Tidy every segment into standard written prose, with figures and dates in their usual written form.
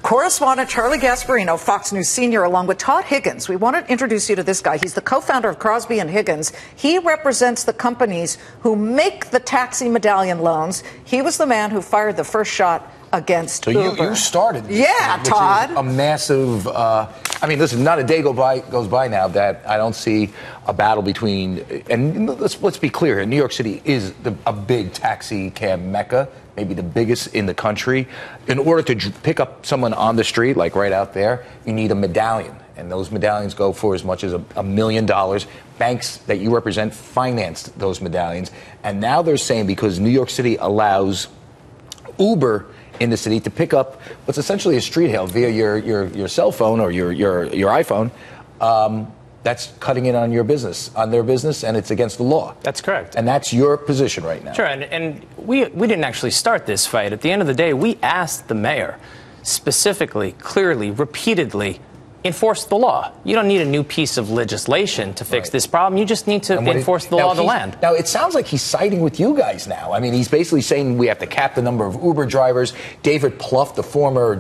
Correspondent Charlie Gasparino, Fox News Senior, along with Todd Higgins. We want to introduce you to this guy. He's the co-founder of Crosby and Higgins. He represents the companies who make the taxi medallion loans. He was the man who fired the first shot against Uber. So you started this, yeah, which Todd. Is a massive, I mean, listen, not a day goes by now that I don't see a battle between, and let's be clear here, New York City is a big taxi cab mecca, maybe the biggest in the country. In order to pick up someone on the street, like right out there, you need a medallion. And those medallions go for as much as $1 million. Banks that you represent financed those medallions. And now they're saying because New York City allows Uber in the city to pick up what's essentially a street hail via your cell phone or your iPhone, that's cutting in on your business, on their business, and it's against the law. That's correct. And that's your position right now. Sure, and we didn't actually start this fight. At the end of the day, we asked the mayor specifically, clearly, repeatedly, enforce the law. You don't need a new piece of legislation to fix this problem. You just need to enforce the law of the land. Now, it sounds like he's siding with you guys now. I mean, he's basically saying we have to cap the number of Uber drivers. David Plouffe, the former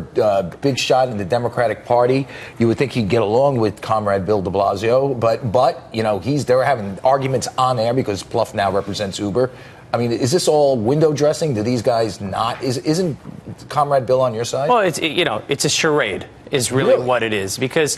big shot in the Democratic Party, you would think he'd get along with Comrade Bill de Blasio, but you know, they're having arguments on air because Plouffe now represents Uber. I mean, is this all window dressing? Do these guys not? Isn't Comrade Bill on your side? Well, it's a charade is really what it is, because,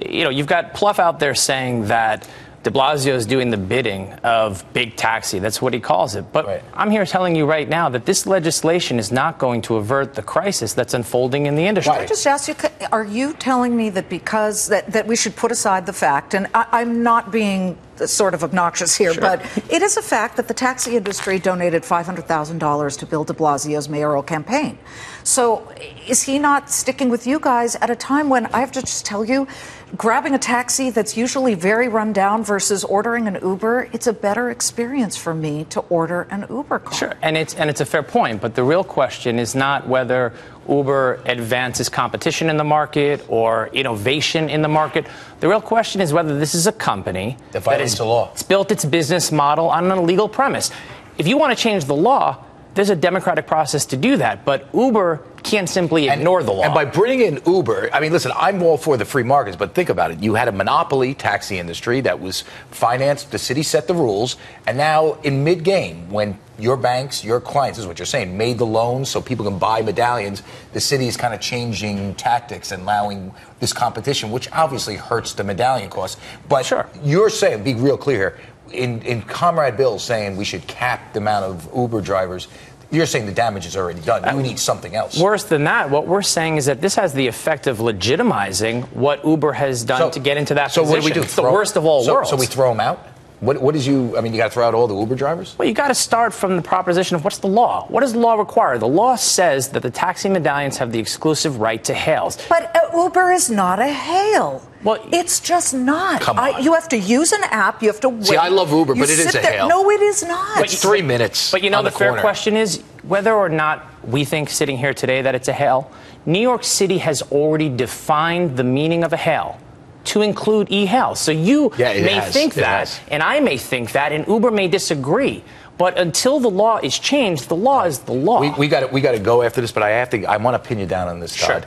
you've got Plouffe out there saying that de Blasio is doing the bidding of big taxi. That's what he calls it. But I'm here telling you right now that this legislation is not going to avert the crisis that's unfolding in the industry. I just asked you, are you telling me that because that we should put aside the fact, and I'm not being sort of obnoxious here, but it is a fact that the taxi industry donated $500,000 to Bill de Blasio's mayoral campaign. So is he not sticking with you guys at a time when, I have to just tell you, grabbing a taxi that's usually very run down versus ordering an Uber, it's a better experience for me to order an Uber car. Sure, and it's a fair point, but the real question is not whether Uber advances competition in the market or innovation in the market. The real question is whether this is a company that has built its business model on an illegal premise. If you want to change the law, there's a democratic process to do that, but Uber can't simply ignore the law. And by bringing in Uber, I mean, listen, I'm all for the free markets, but think about it. You had a monopoly taxi industry that was financed, the city set the rules, and now in mid-game, when your banks, your clients, is what you're saying, made the loans so people can buy medallions, the city is kind of changing tactics and allowing this competition, which obviously hurts the medallion costs. But you're saying, be real clear here, in Comrade Bill saying we should cap the amount of Uber drivers, you're saying the damage is already done. You need something else. Worse than that, what we're saying is that this has the effect of legitimizing what Uber has done to get into that position. So what do we do? It's the worst of all worlds. So we throw them out? You got to throw out all the Uber drivers? Well, you got to start from the proposition of what's the law? What does the law require? The law says that the taxi medallions have the exclusive right to hails. But Uber is not a hail. Well, it's just not. Come on. You have to use an app. You have to wait. See, I love Uber, but it is a hail. No, it is not. It's 3 minutes. But the fair question is whether or not we think sitting here today that it's a hail. New York City has already defined the meaning of a hail to include e-hail. So you may think that, and I may think that, and Uber may disagree. But until the law is changed, the law is the law. We got to go after this, but I want to pin you down on this, Todd.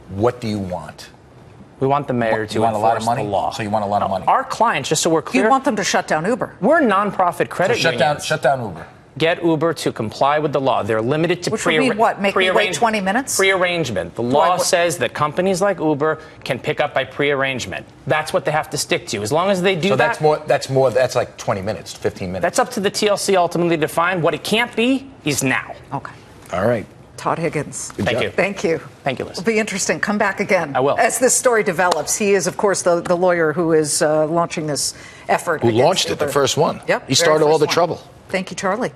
What do you want? We want the mayor to enforce the law. So you want a lot of money? Our clients, just so we're clear, you want them to shut down Uber. We're nonprofit credit unions. Shut down Uber. Get Uber to comply with the law. They're limited to Make me wait 20 minutes? Prearrangement. The law says that companies like Uber can pick up by prearrangement. That's what they have to stick to. As long as they do that. So that's like 20 minutes, 15 minutes. That's up to the TLC ultimately to define. What it can't be is now. Okay. All right. Todd Higgins. Thank you. Thank you. Thank you, Liz. It'll be interesting. Come back again. I will. As this story develops. He is, of course, the lawyer who is launching this effort. Who launched it, the first one. Yep. He started all the trouble. Thank you, Charlie.